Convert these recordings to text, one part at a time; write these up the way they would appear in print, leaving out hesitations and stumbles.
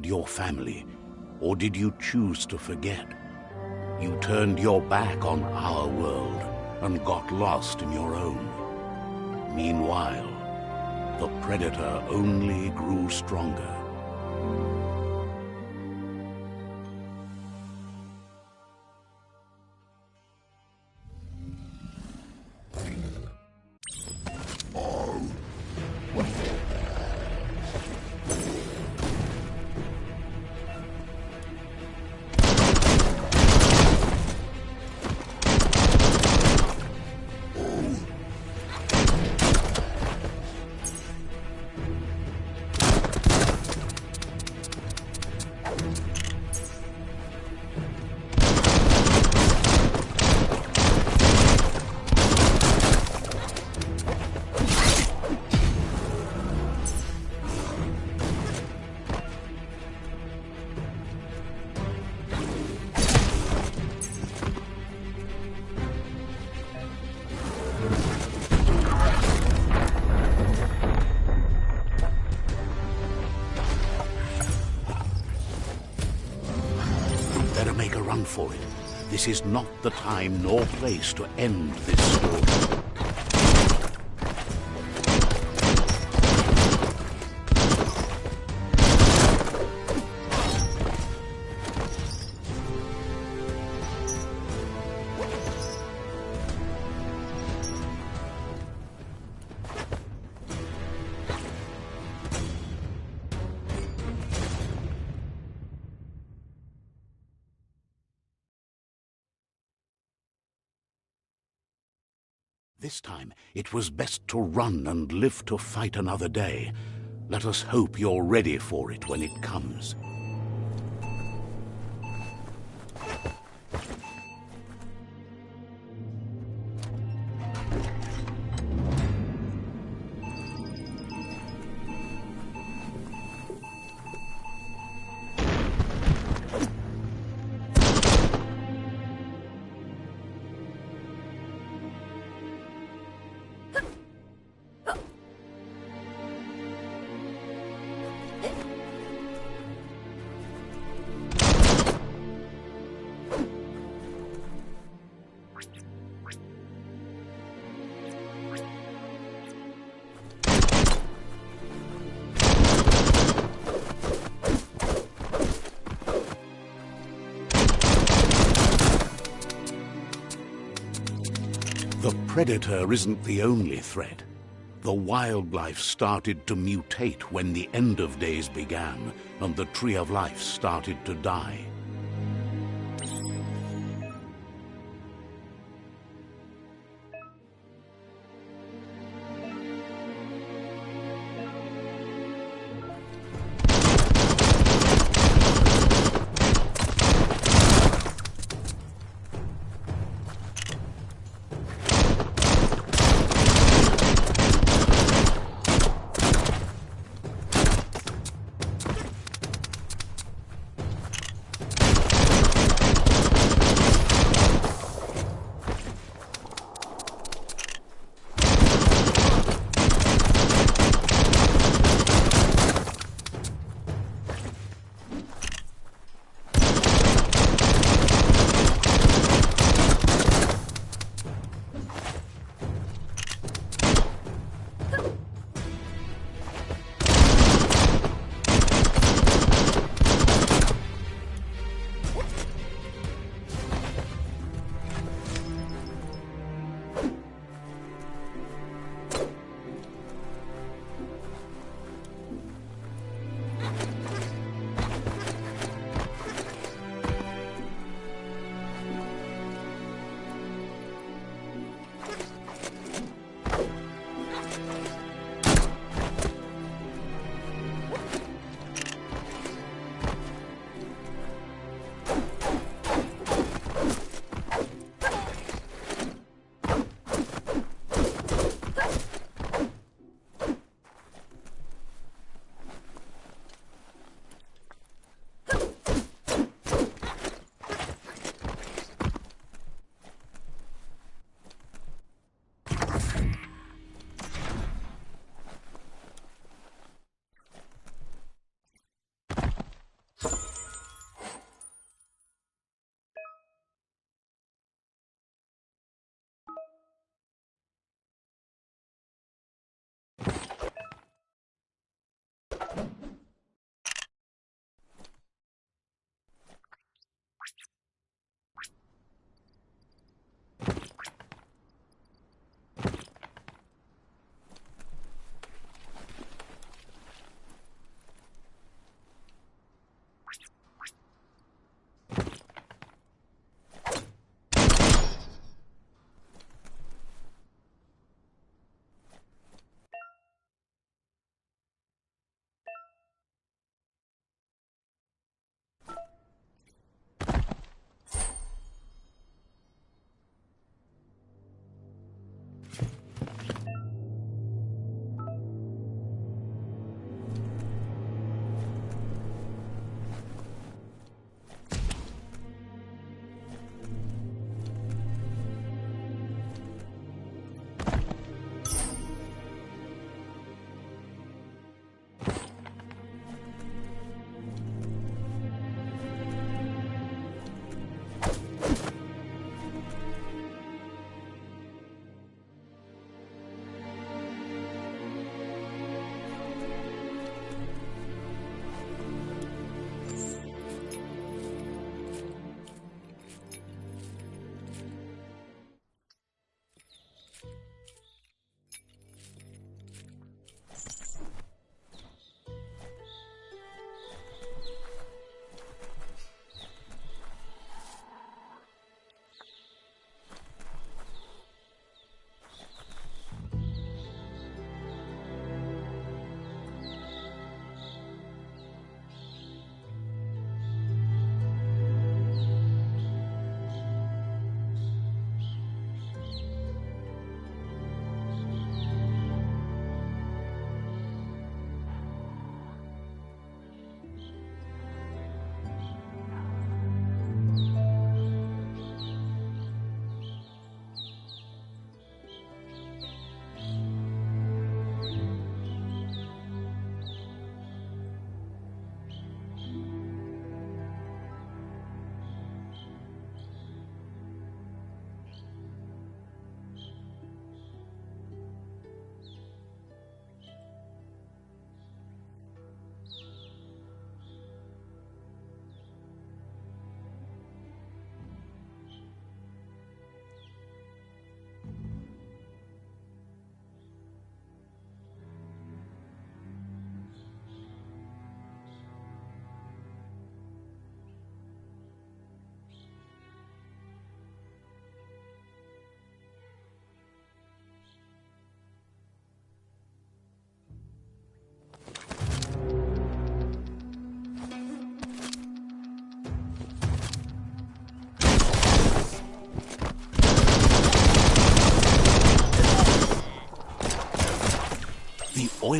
your family, or did you choose to forget? You turned your back on our world and got lost in your own. Meanwhile, the Predator only grew stronger. Make a run for it. This is not the time nor place to end this story. This time, it was best to run and live to fight another day. Let us hope you're ready for it when it comes. The Predator isn't the only threat. The wildlife started to mutate when the end of days began, and the Tree of Life started to die.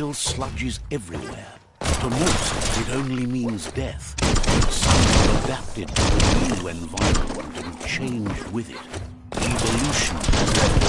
oil sludges everywhere. To most, it only means death. Some have adapted to the new environment and changed with it. Evolution has left.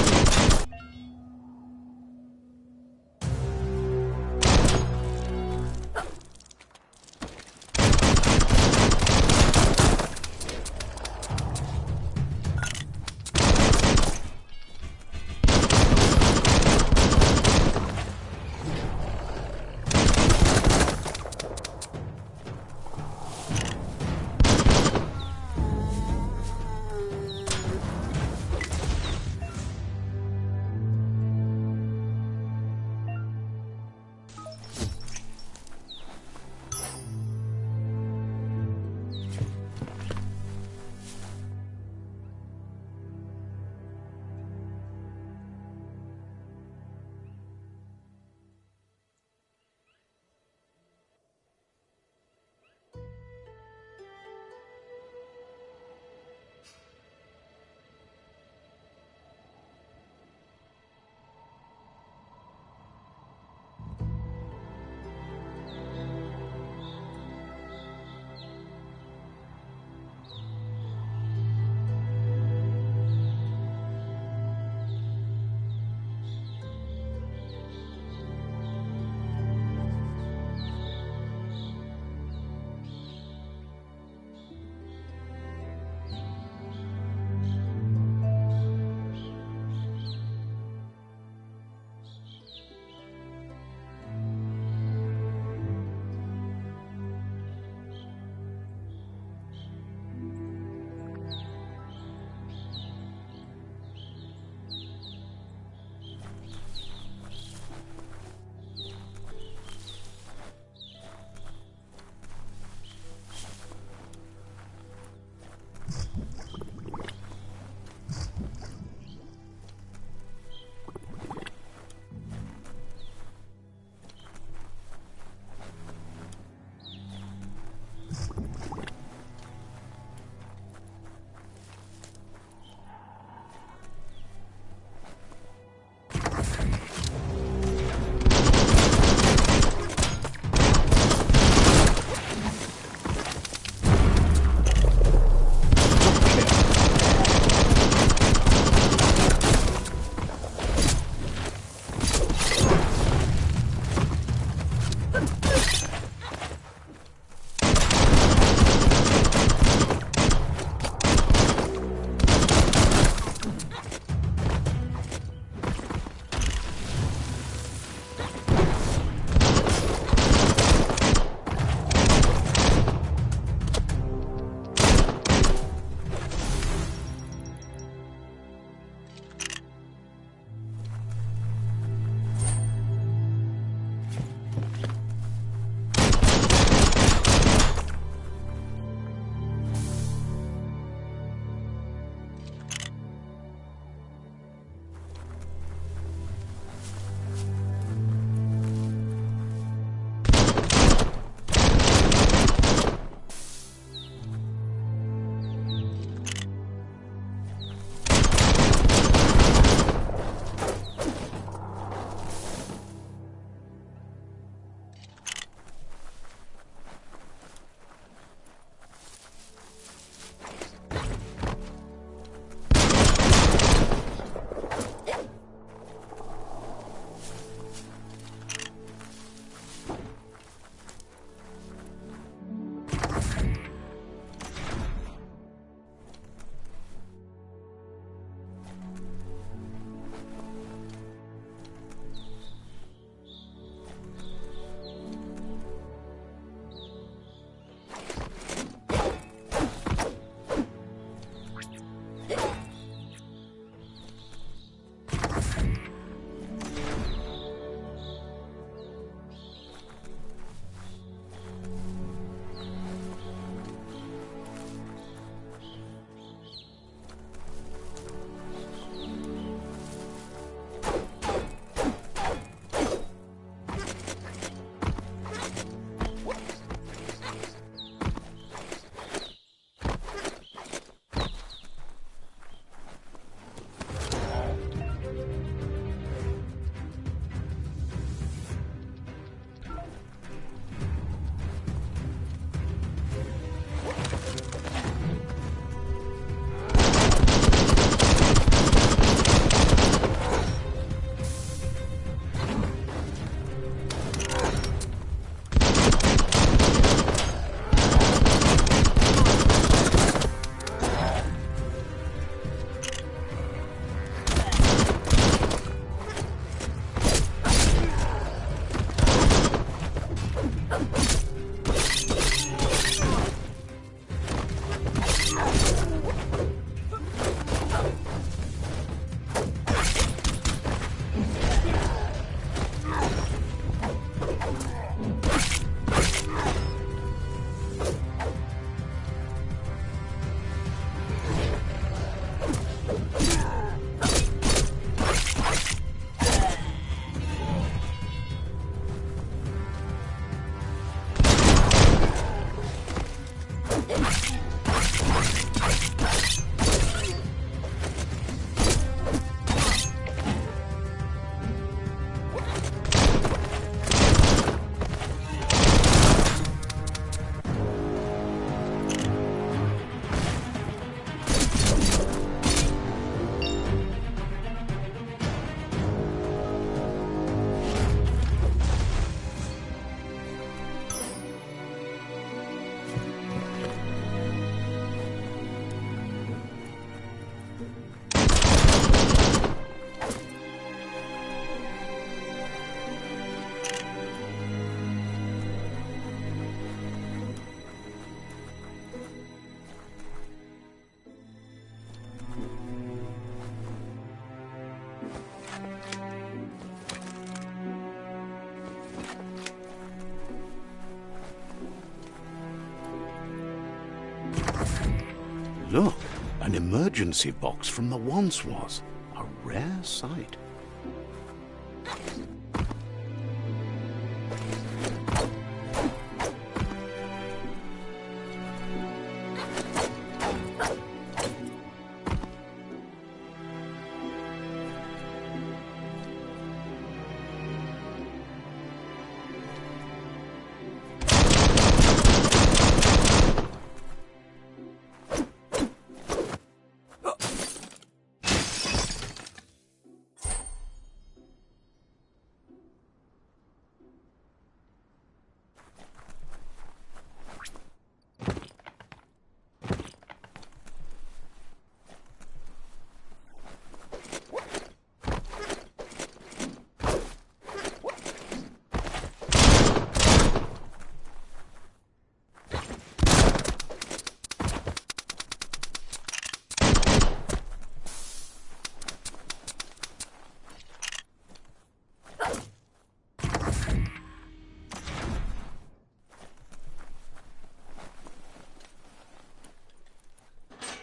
Look, an emergency box from the once was. A rare sight.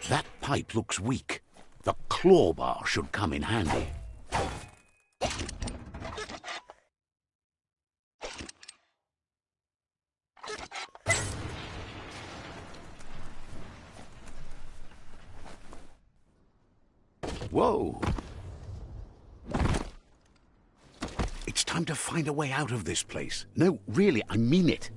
That pipe looks weak. The claw bar should come in handy. Whoa! It's time to find a way out of this place. No, really, I mean it.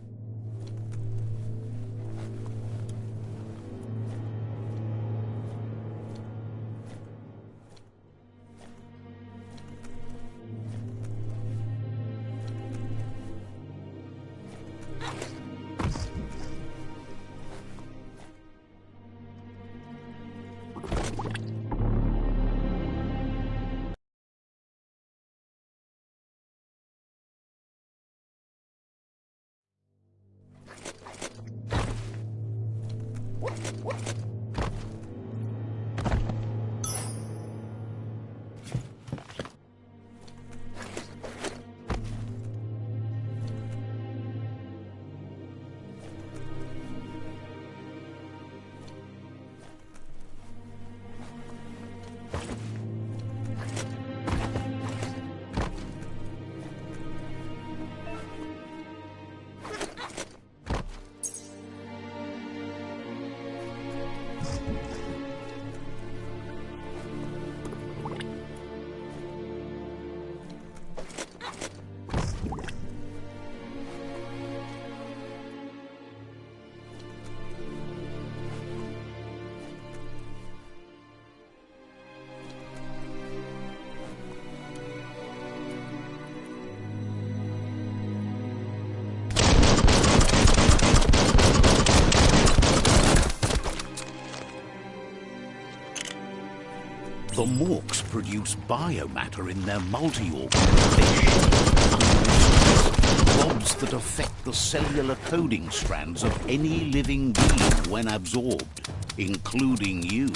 The Morks produce biomatter in their multi-organ. They shed blobs that affect the cellular coding strands of any living being when absorbed, including you.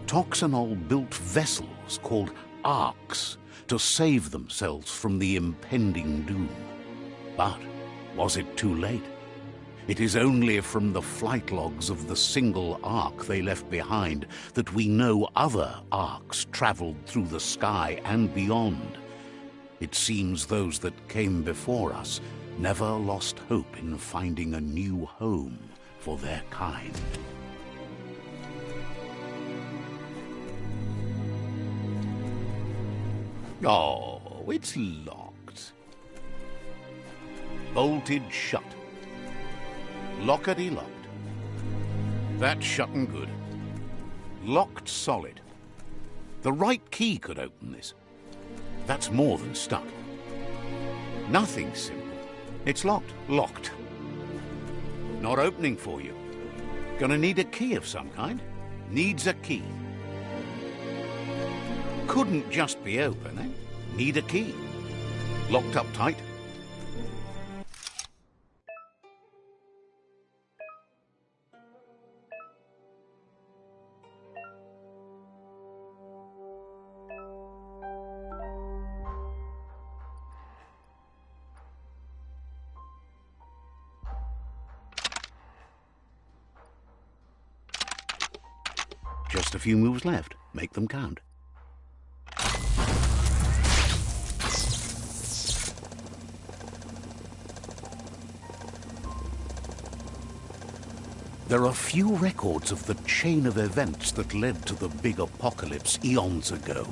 Toxanol built vessels called arks to save themselves from the impending doom. But was it too late? It is only from the flight logs of the single ark they left behind that we know other arks traveled through the sky and beyond. It seems those that came before us never lost hope in finding a new home for their kind. Oh, it's locked. Bolted shut. Lockety locked. That's shut and good. Locked solid. The right key could open this. That's more than stuck. Nothing simple. It's locked. Locked. Not opening for you. Gonna need a key of some kind. Needs a key. Couldn't just be open, eh? Need a key. Locked up tight. Just a few moves left. Make them count. There are few records of the chain of events that led to the big apocalypse eons ago,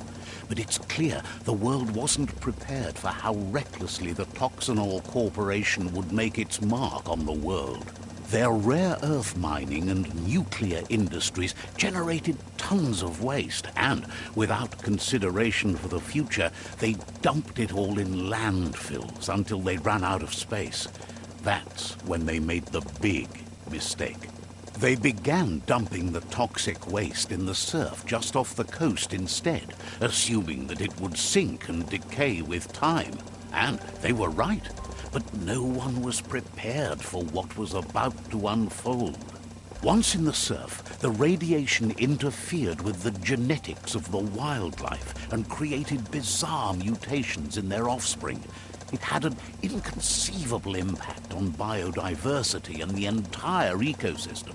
but it's clear the world wasn't prepared for how recklessly the Toxanol Corporation would make its mark on the world. Their rare earth mining and nuclear industries generated tons of waste, and, without consideration for the future, they dumped it all in landfills until they ran out of space. That's when they made the big mistake. They began dumping the toxic waste in the surf just off the coast instead, assuming that it would sink and decay with time. And they were right. But no one was prepared for what was about to unfold. Once in the surf, the radiation interfered with the genetics of the wildlife and created bizarre mutations in their offspring. It had an inconceivable impact on biodiversity and the entire ecosystem.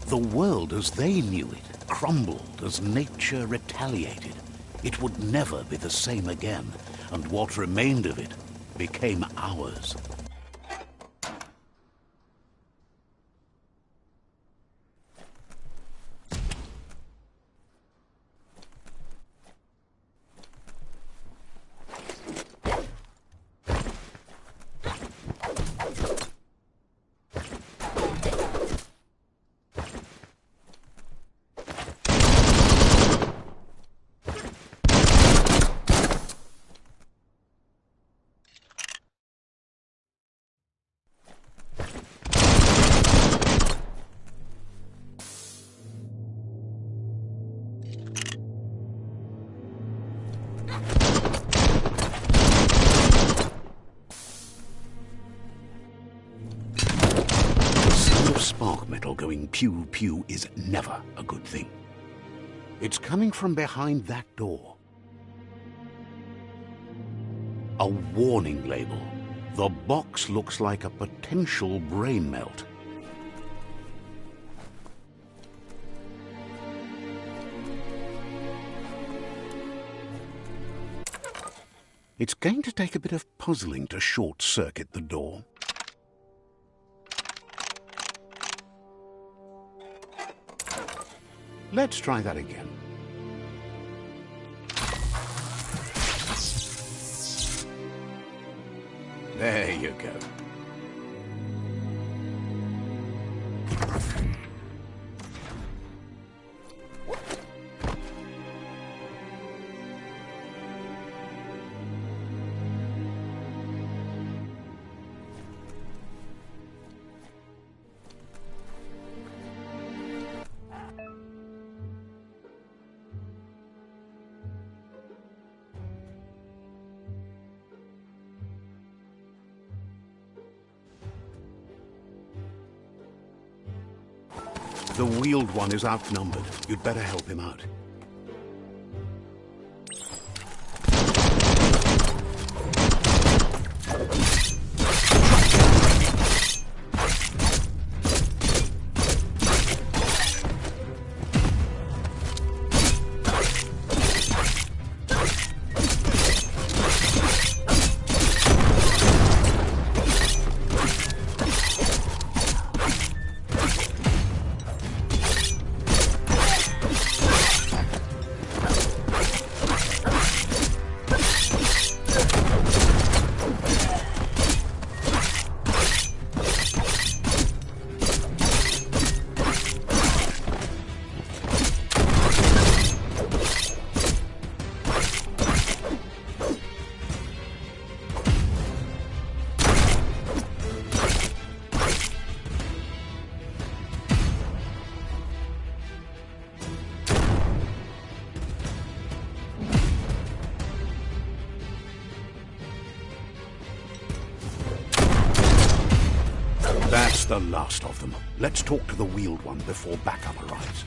The world as they knew it crumbled as nature retaliated. It would never be the same again, and what remained of it became ours. Spark metal going pew-pew is never a good thing. It's coming from behind that door. A warning label. The box looks like a potential brain melt. It's going to take a bit of puzzling to short-circuit the door. Let's try that again. There you go. The wheeled one is outnumbered. You'd better help him out. That's the last of them. Let's talk to the wheeled one before backup arrives.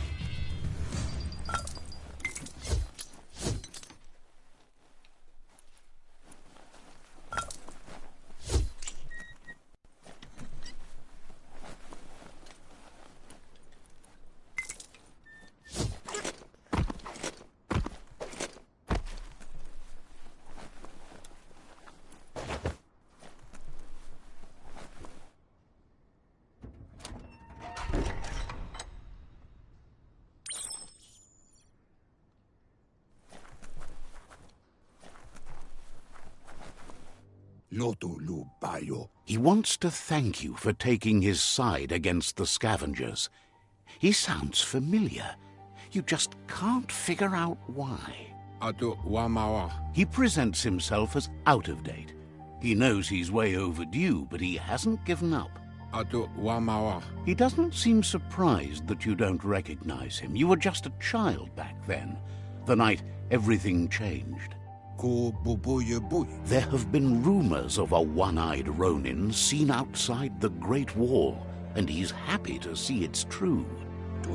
He wants to thank you for taking his side against the scavengers. He sounds familiar. You just can't figure out why. He presents himself as out of date. He knows he's way overdue, but he hasn't given up. He doesn't seem surprised that you don't recognize him. You were just a child back then, the night everything changed. There have been rumors of a one-eyed Ronin seen outside the Great Wall, and he's happy to see it's true. The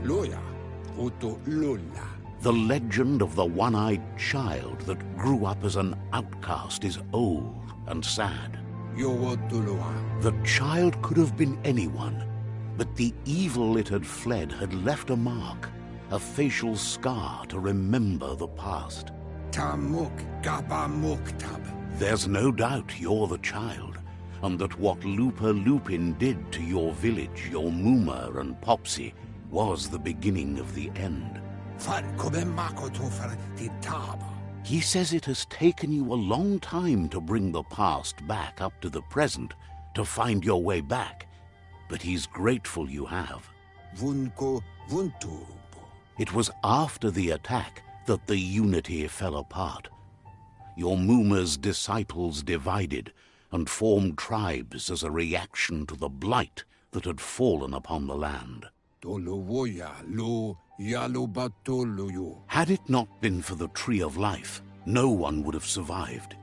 legend of the one-eyed child that grew up as an outcast is old and sad. The child could have been anyone, but the evil it had fled had left a mark, a facial scar to remember the past. There's no doubt you're the child, and that what Lupa Lupin did to your village, your Muma and Popsy, was the beginning of the end. He says it has taken you a long time to bring the past back up to the present, to find your way back, but he's grateful you have. It was after the attack that the unity fell apart. Your Muma's disciples divided and formed tribes as a reaction to the blight that had fallen upon the land. Had it not been for the Tree of Life, no one would have survived.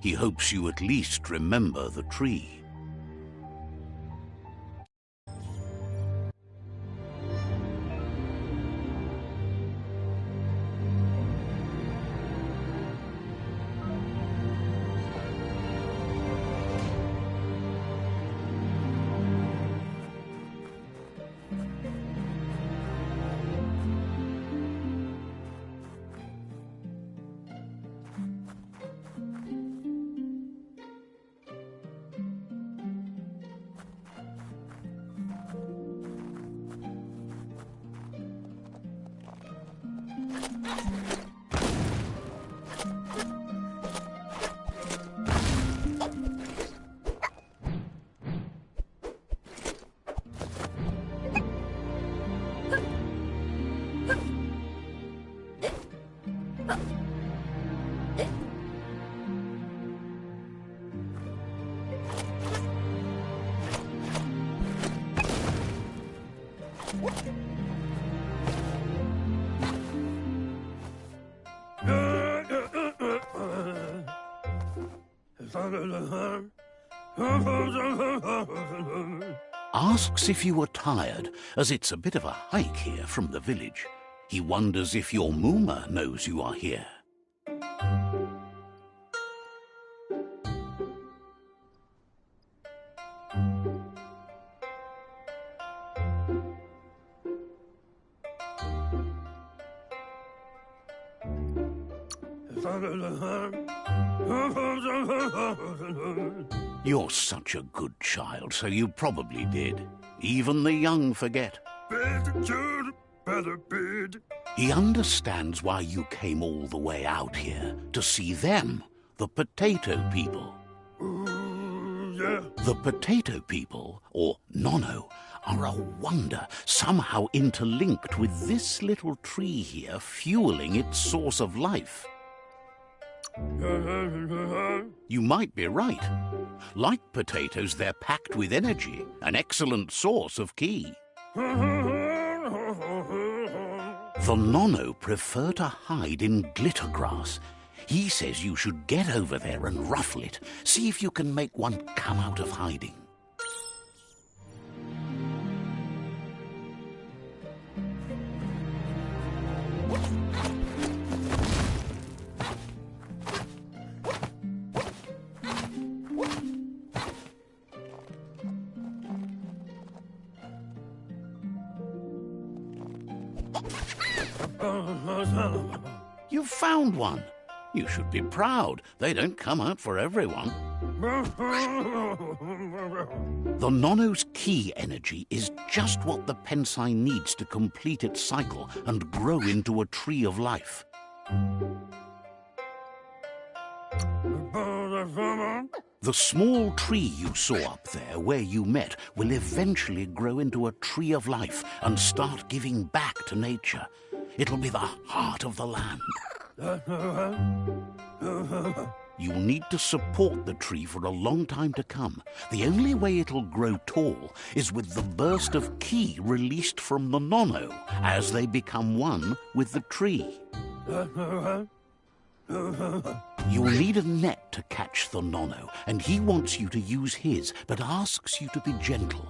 He hopes you at least remember the tree. Asks if you are tired, as it's a bit of a hike here from the village. He wonders if your Muma knows you are here. You're such a good child, so you probably did. Even the young forget. He understands why you came all the way out here, to see them, the potato people. Yeah. The potato people, or Nono, are a wonder, somehow interlinked with this little tree here, fueling its source of life. You might be right. Like potatoes, they're packed with energy, an excellent source of ki. The Nono prefer to hide in glitter grass. He says you should get over there and ruffle it. See if you can make one come out of hiding. You've found one. You should be proud. They don't come out for everyone. The Nono's key energy is just what the Pensai needs to complete its cycle and grow into a tree of life. The small tree you saw up there where you met will eventually grow into a tree of life and start giving back to nature. It'll be the heart of the land. You'll need to support the tree for a long time to come. The only way it'll grow tall is with the burst of ki released from the Nono as they become one with the tree. You'll need a net to catch the Nono, and he wants you to use his, but asks you to be gentle.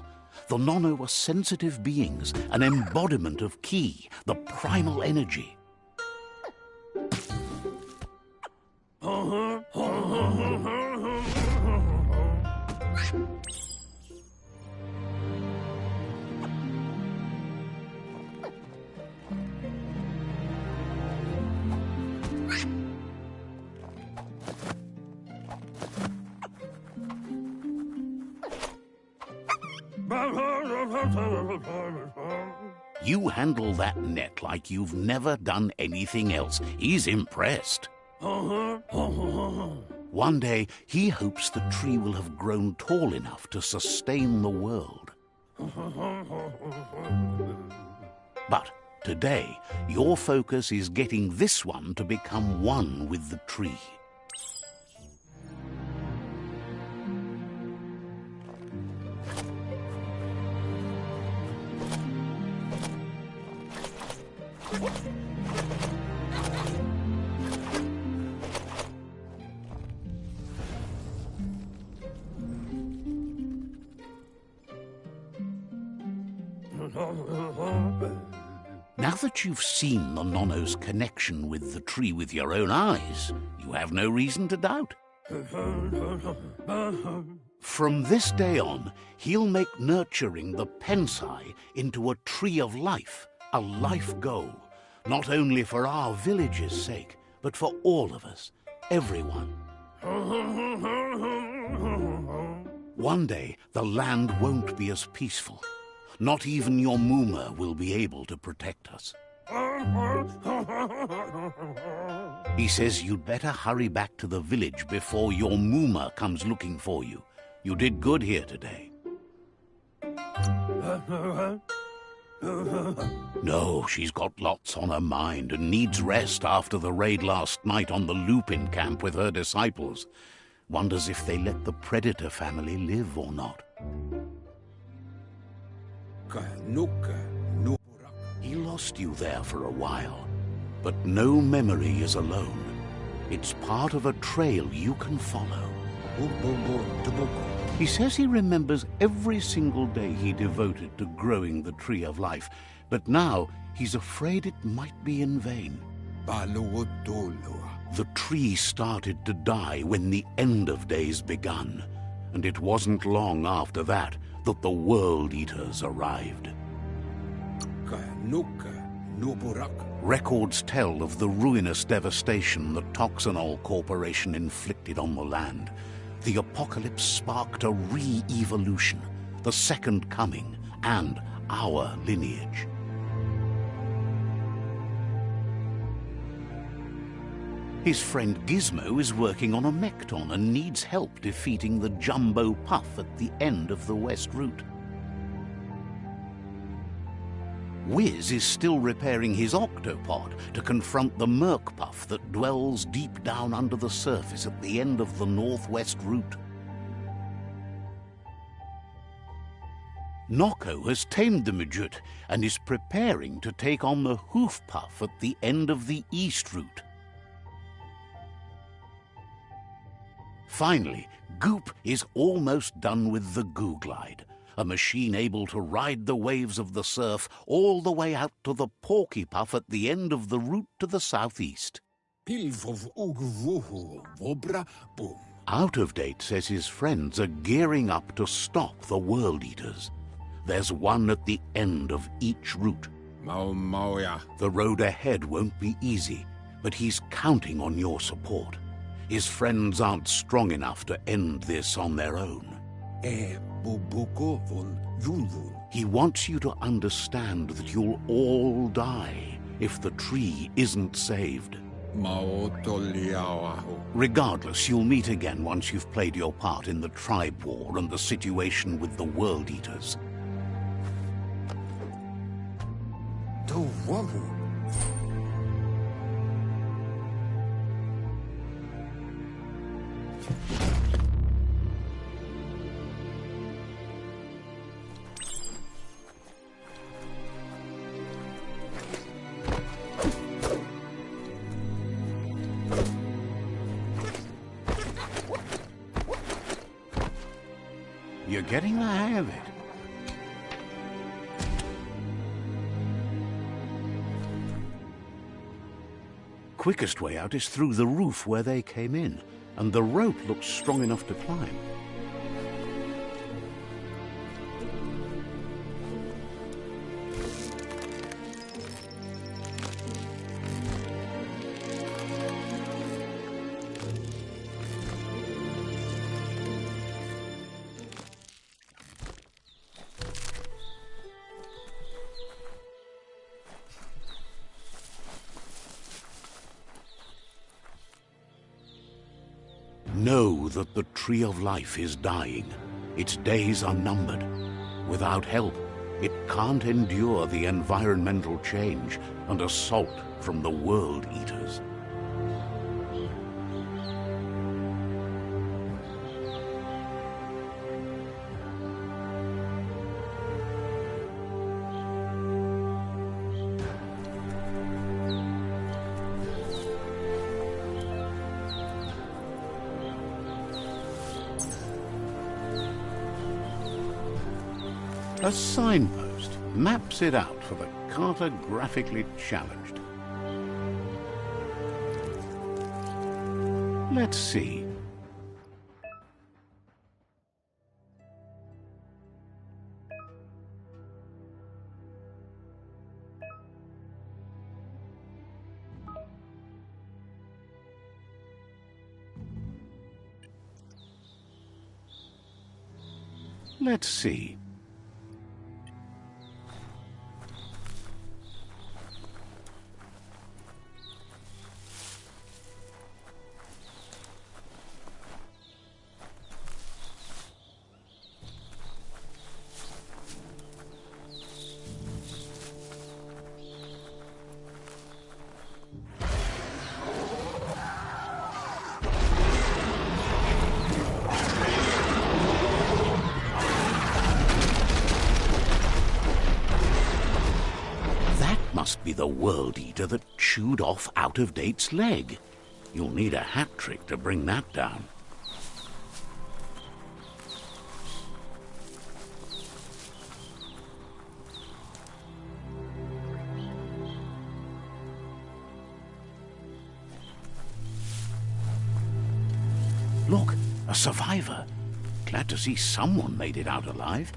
The Nono are sensitive beings, an embodiment of ki, the primal energy. You handle that net like you've never done anything else. He's impressed. One day, he hopes the tree will have grown tall enough to sustain the world. But today, your focus is getting this one to become one with the tree. Now that you've seen the Nono's connection with the tree with your own eyes, you have no reason to doubt. From this day on, he'll make nurturing the Pensai into a tree of life, a life goal, not only for our village's sake, but for all of us, everyone. One day, the land won't be as peaceful. Not even your Muma will be able to protect us. He says you'd better hurry back to the village before your Muma comes looking for you. You did good here today. No, she's got lots on her mind and needs rest after the raid last night on the Lupin camp with her disciples. Wonders if they let the Predator family live or not. He lost you there for a while, but no memory is alone. It's part of a trail you can follow. He says he remembers every single day he devoted to growing the tree of life, but now he's afraid it might be in vain. The tree started to die when the end of days begun, and it wasn't long after that that the World Eaters arrived. Records tell of the ruinous devastation the Toxanol Corporation inflicted on the land. The apocalypse sparked a re-evolution, the Second Coming, and our lineage. His friend Gizmo is working on a Mekton and needs help defeating the Jumbo Puff at the end of the West Route. Wiz is still repairing his octopod to confront the Merc Puff that dwells deep down under the surface at the end of the Northwest Route. Noko has tamed the Midget and is preparing to take on the Hoof Puff at the end of the East Route. Finally, Goop is almost done with the Googlide, a machine able to ride the waves of the surf all the way out to the Porky Puff at the end of the route to the southeast. Out of Date says his friends are gearing up to stop the World Eaters. There's one at the end of each route. The road ahead won't be easy, but he's counting on your support. His friends aren't strong enough to end this on their own. He wants you to understand that you'll all die if the tree isn't saved. Regardless, you'll meet again once you've played your part in the tribe war and the situation with the World Eaters. You're getting the hang of it. Quickest way out is through the roof where they came in, and the rope looks strong enough to climb. Know that the Tree of Life is dying. Its days are numbered. Without help, it can't endure the environmental change and assault from the World Eaters. A signpost maps it out for the cartographically challenged. Let's see. Let's see. Must be the World Eater that chewed off Out-of-Date's leg. You'll need a hat trick to bring that down. Look, a survivor. Glad to see someone made it out alive.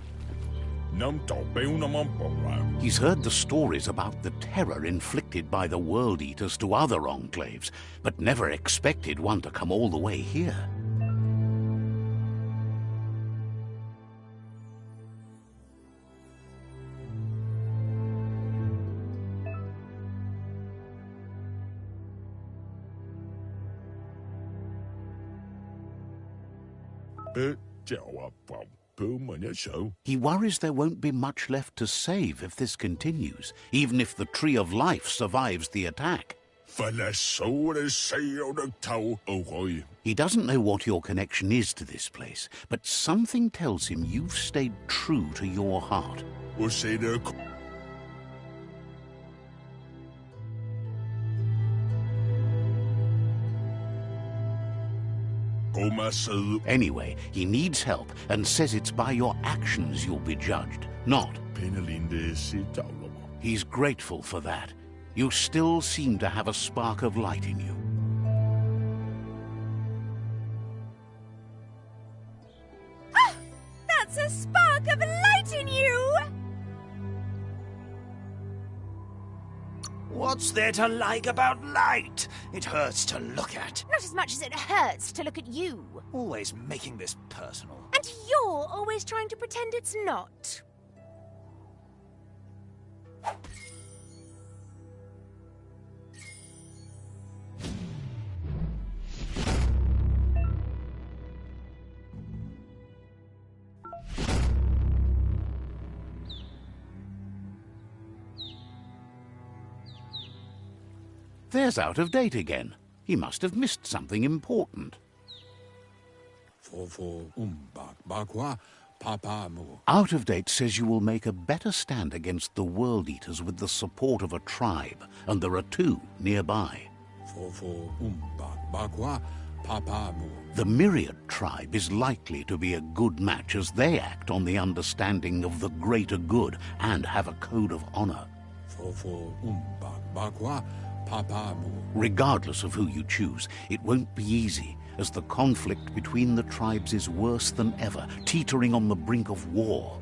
He's heard the stories about the terror inflicted by the World Eaters to other enclaves, but never expected one to come all the way here. He worries there won't be much left to save if this continues, even if the Tree of Life survives the attack. He doesn't know what your connection is to this place, but something tells him you've stayed true to your heart. Anyway, he needs help and says it's by your actions you'll be judged, not. He's grateful for that. You still seem to have a spark of light in you. Ah! That's a spark of light in you! What's there to like about light? It hurts to look at. Not as much as it hurts to look at you. Always making this personal. And you're always trying to pretend it's not. There's Out of Date again. He must have missed something important. Out of Date says you will make a better stand against the World Eaters with the support of a tribe, and there are 2 nearby. The Myriad tribe is likely to be a good match as they act on the understanding of the greater good and have a code of honor. Regardless of who you choose, it won't be easy, as the conflict between the tribes is worse than ever, teetering on the brink of war.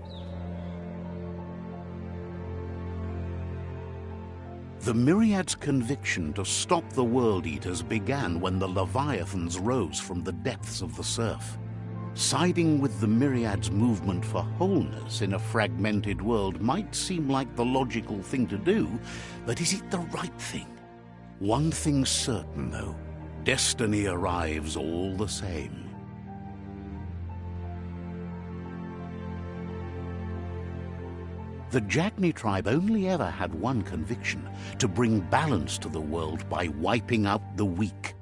The Myriad's conviction to stop the World Eaters began when the Leviathans rose from the depths of the surf. Siding with the Myriad's movement for wholeness in a fragmented world might seem like the logical thing to do, but is it the right thing? One thing's certain, though. Destiny arrives all the same. The Jagni tribe only ever had one conviction: to bring balance to the world by wiping out the weak.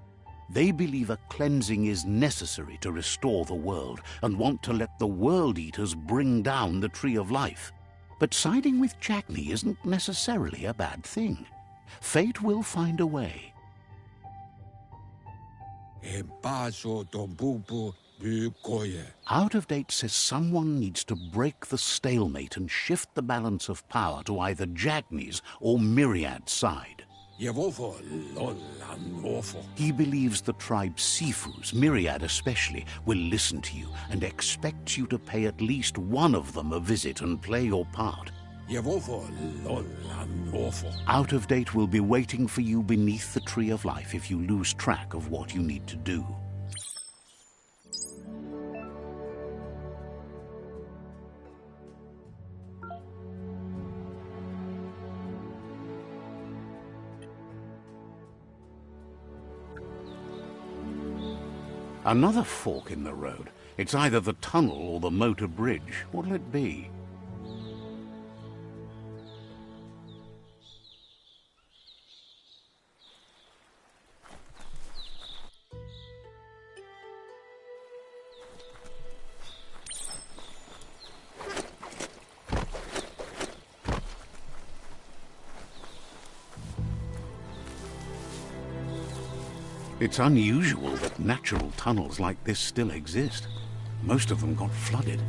They believe a cleansing is necessary to restore the world and want to let the World Eaters bring down the Tree of Life. But siding with Jagni isn't necessarily a bad thing. Fate will find a way. Out of Date says someone needs to break the stalemate and shift the balance of power to either Jagni's or Myriad's side. He believes the tribe Sifus, Myriad especially, will listen to you and expects you to pay at least one of them a visit and play your part. Out of Date will be waiting for you beneath the Tree of Life if you lose track of what you need to do. Another fork in the road. It's either the tunnel or the motor bridge. What'll it be? It's unusual that natural tunnels like this still exist. Most of them got flooded.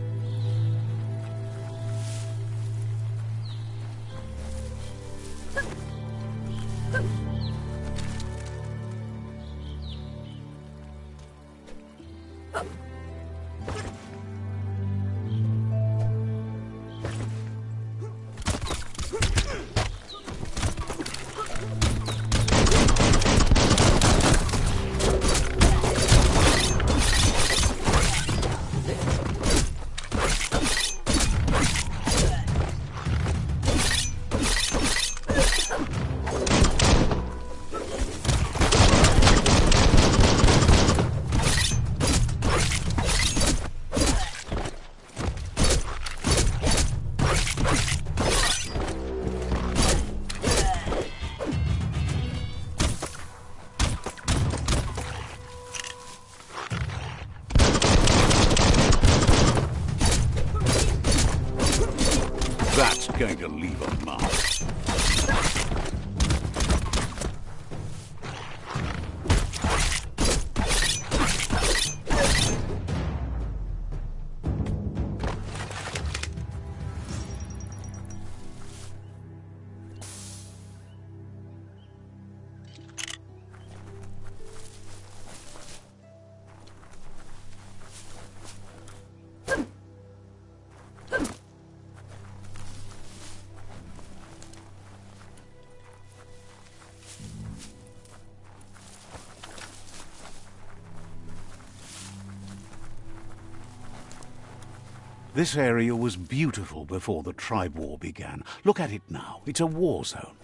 This area was beautiful before the tribe war began. Look at it now. It's a war zone.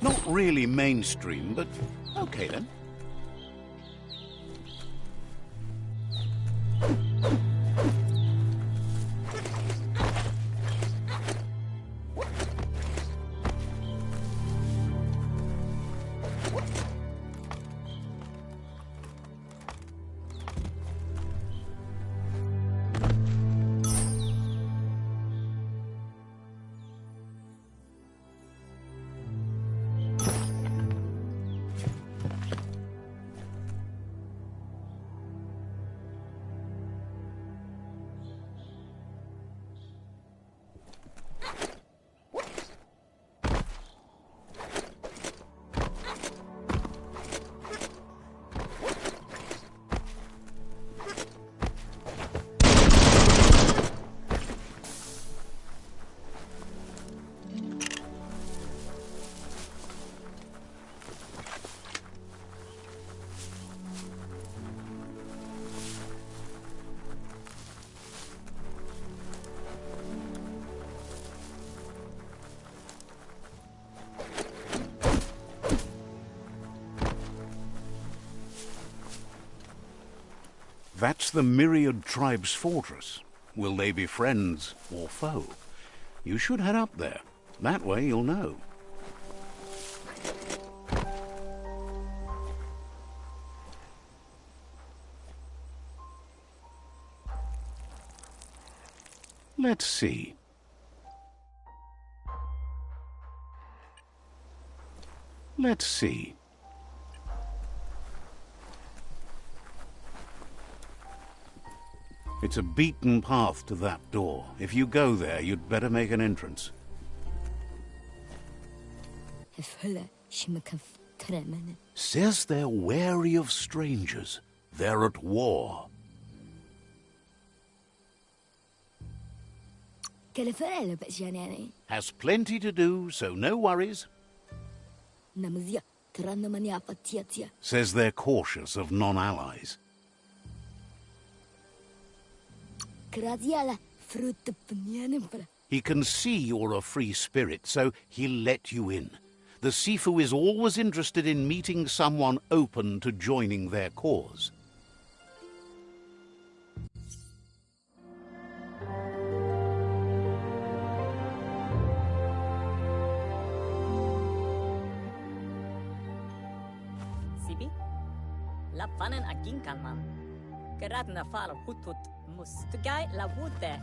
Not really mainstream, but okay then. That's the Myriad Tribe's fortress. Will they be friends or foe? You should head up there. That way you'll know. Let's see. Let's see. It's a beaten path to that door. If you go there, you'd better make an entrance. Says they're wary of strangers. They're at war. Has plenty to do, so no worries. Says they're cautious of non-allies. He can see you're a free spirit, so he'll let you in. The Sifu is always interested in meeting someone open to joining their cause. Sibi? Lappanen aginkalman. Karatna fala hutut mustugai la wute.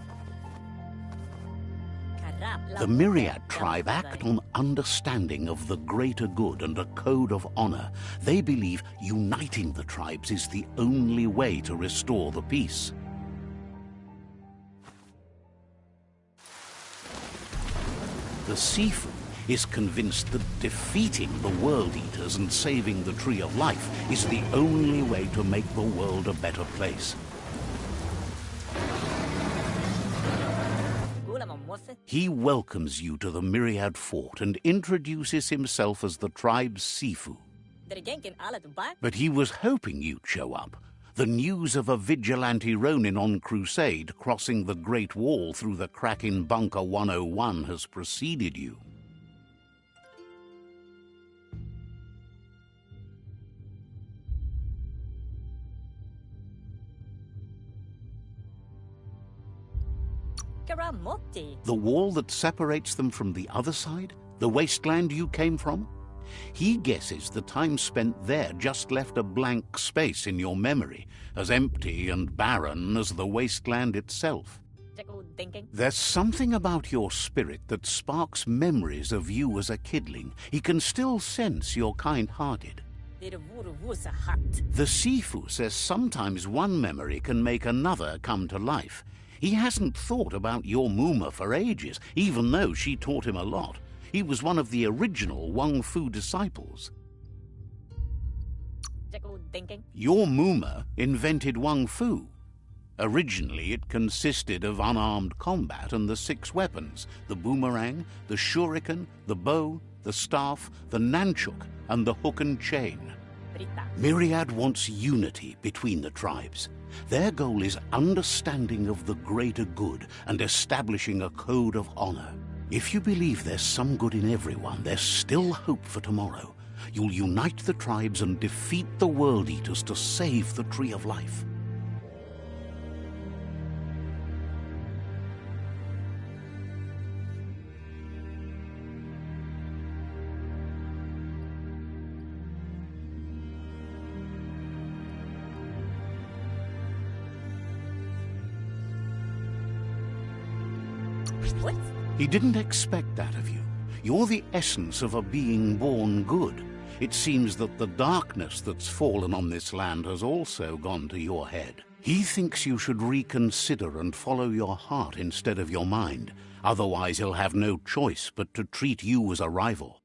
The Myriad tribe act on understanding of the greater good and a code of honor. They believe uniting the tribes is the only way to restore the peace. The Sifu is convinced that defeating the World Eaters and saving the Tree of Life is the only way to make the world a better place. He welcomes you to the Myriad Fort and introduces himself as the tribe's Sifu. But he was hoping you'd show up. The news of a vigilante Ronin on crusade crossing the Great Wall through the crack in Bunker 101 has preceded you. The wall that separates them from the other side? The wasteland you came from? He guesses the time spent there just left a blank space in your memory, as empty and barren as the wasteland itself. Jackal thinking. There's something about your spirit that sparks memories of you as a kidling. He can still sense you're kind-hearted. Did Wuru Wusa hut. The Sifu says sometimes one memory can make another come to life. He hasn't thought about your Muma for ages, even though she taught him a lot. He was one of the original Wang Fu disciples. Jackal thinking. Your Muma invented Wang Fu. Originally, it consisted of unarmed combat and the 6 weapons: the boomerang, the shuriken, the bow, the staff, the nunchuk, and the hook and chain. Brita. Myriad wants unity between the tribes. Their goal is understanding of the greater good and establishing a code of honor. If you believe there's some good in everyone, there's still hope for tomorrow. You'll unite the tribes and defeat the World Eaters to save the Tree of Life. What? He didn't expect that of you. You're the essence of a being born good. It seems that the darkness that's fallen on this land has also gone to your head. He thinks you should reconsider and follow your heart instead of your mind. Otherwise, he'll have no choice but to treat you as a rival.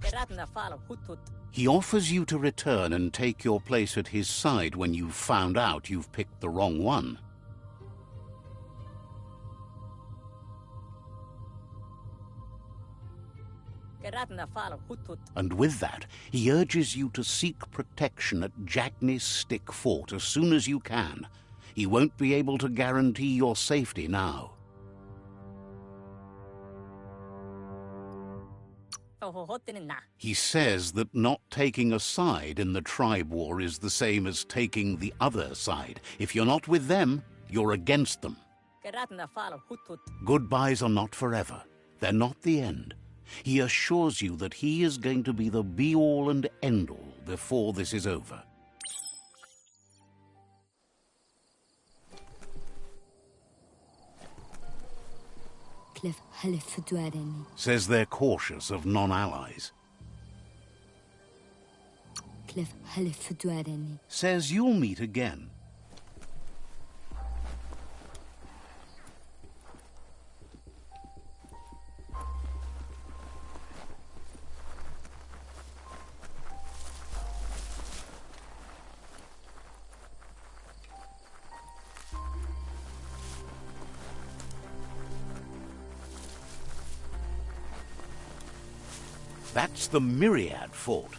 Keratna fala hutut. He offers you to return and take your place at his side when you've found out you've picked the wrong one. Keratna fala hutut. And with that, he urges you to seek protection at Jagnis Stick Fort as soon as you can. He won't be able to guarantee your safety now. Hohohotinina. He says that not taking a side in the tribe war is the same as taking the other side. If you're not with them, you're against them. Keratna fala hutut. Goodbyes are not forever. They're not the end. He assures you that he is going to be the be-all and end-all before this is over. Says they're cautious of non-allies. Says you'll meet again. That's the Myriad Fort.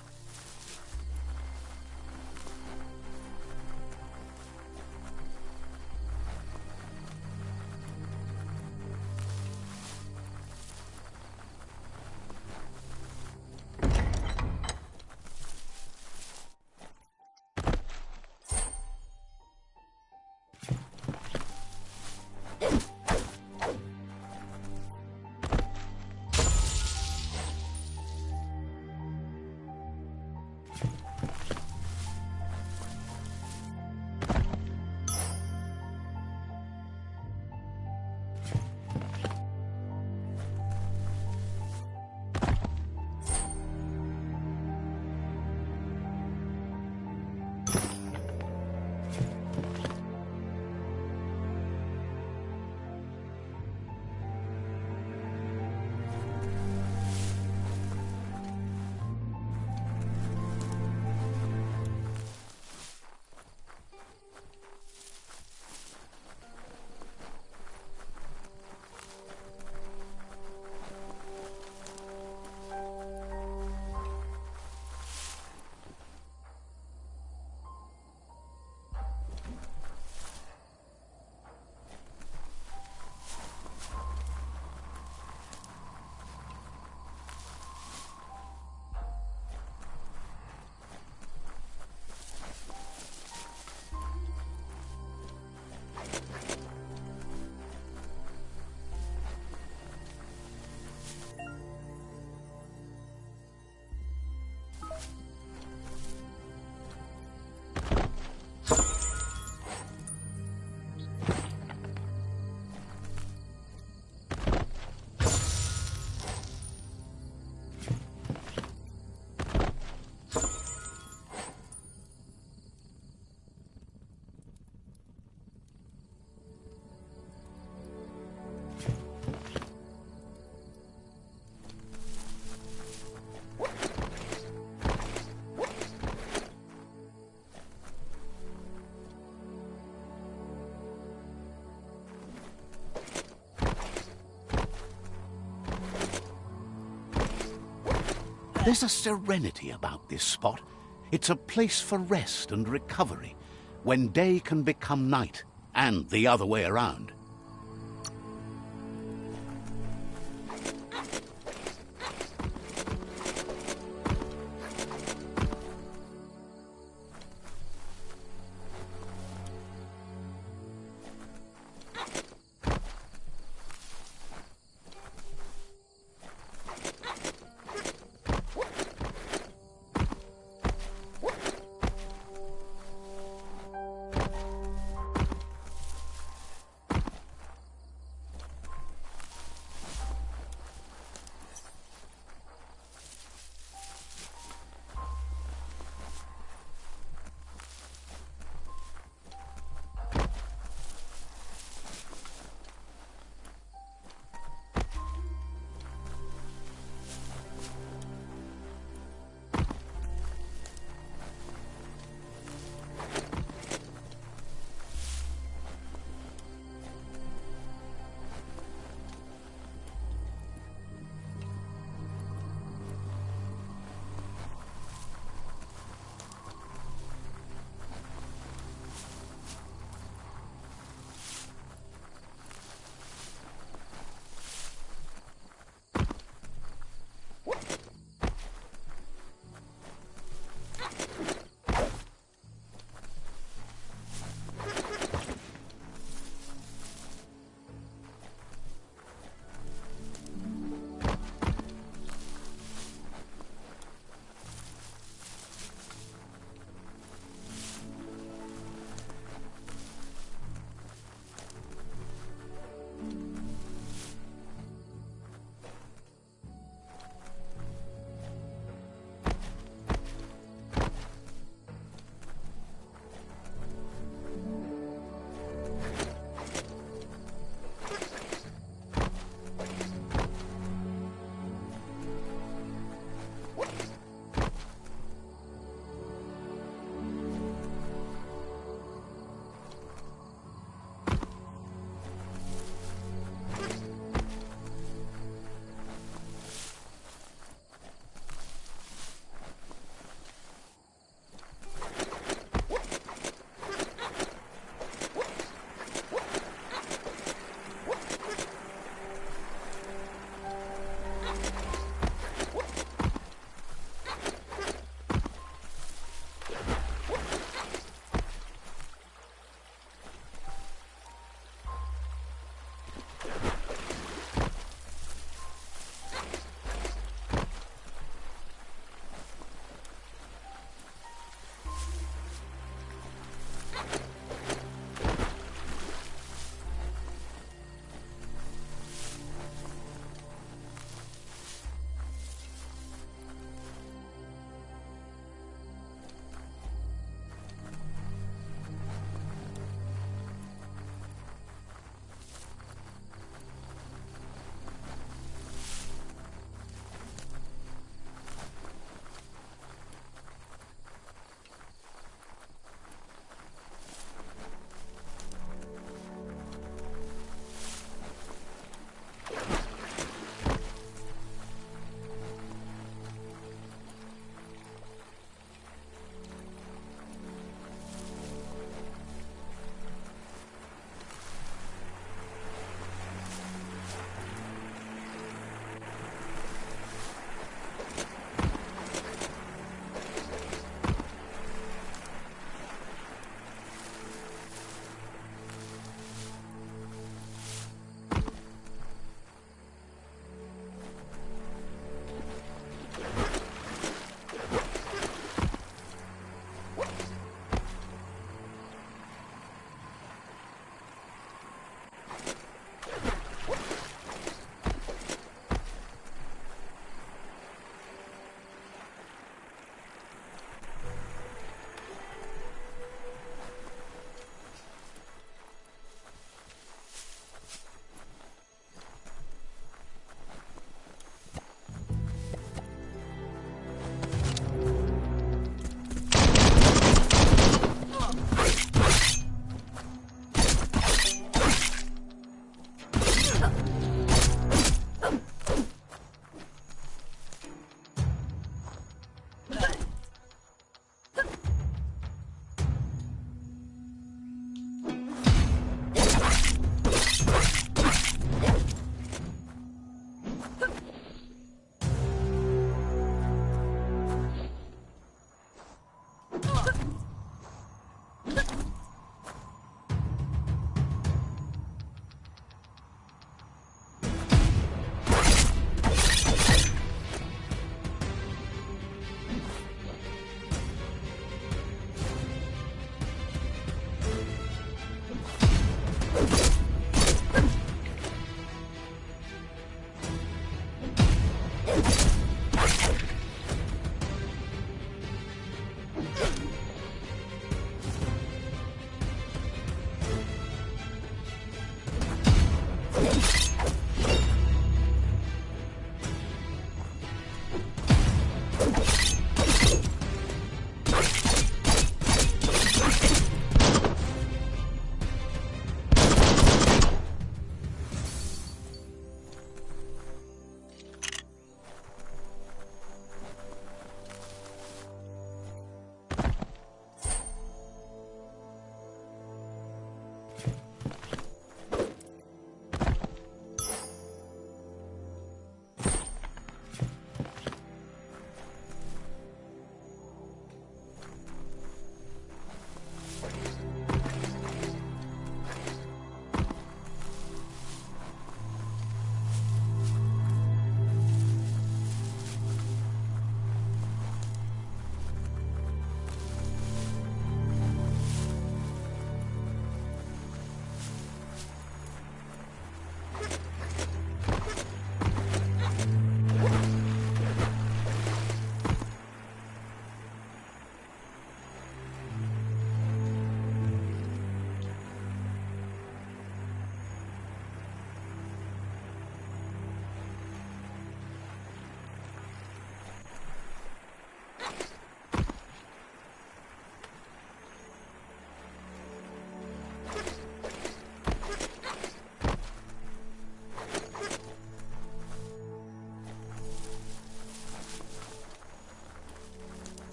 There's a serenity about this spot. It's a place for rest and recovery, when day can become night, and the other way around.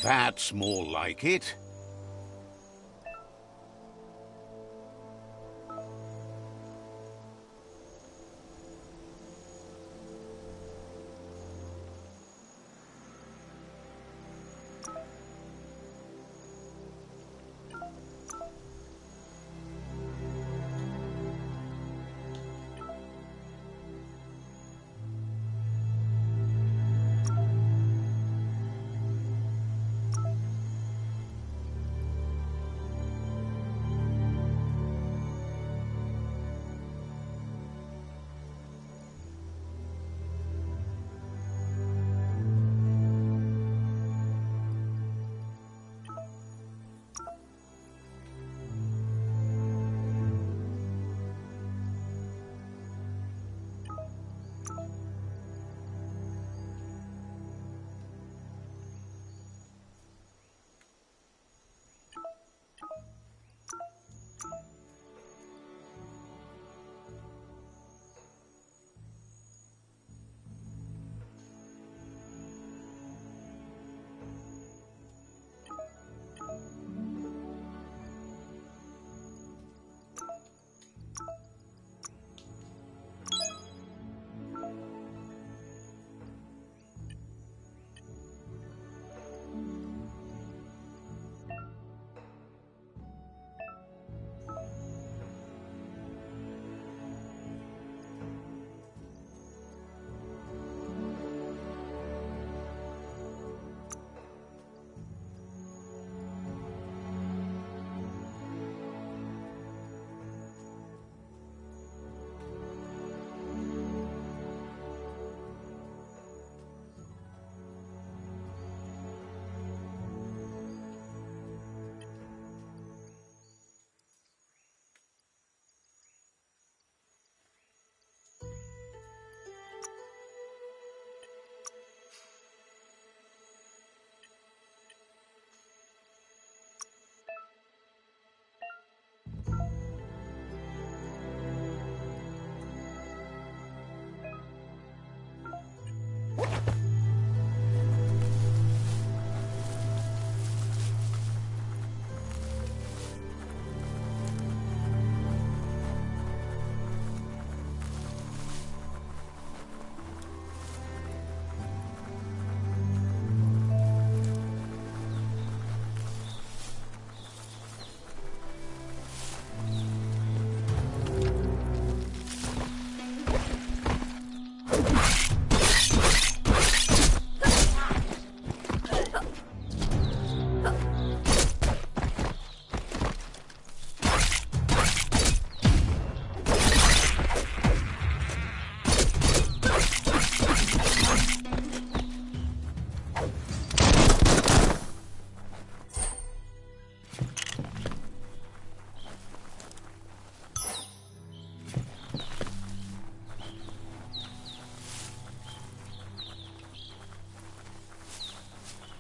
That's more like it.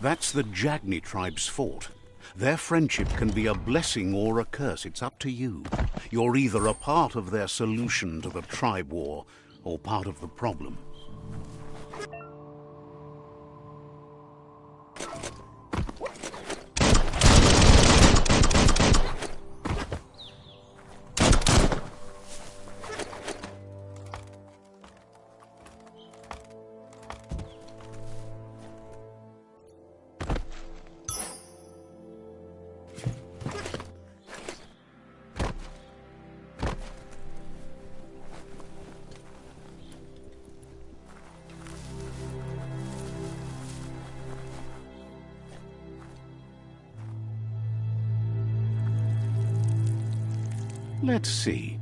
That's the Jagni tribe's fort. Their friendship can be a blessing or a curse. It's up to you. You're either a part of their solution to the tribe war or part of the problem. Let's see.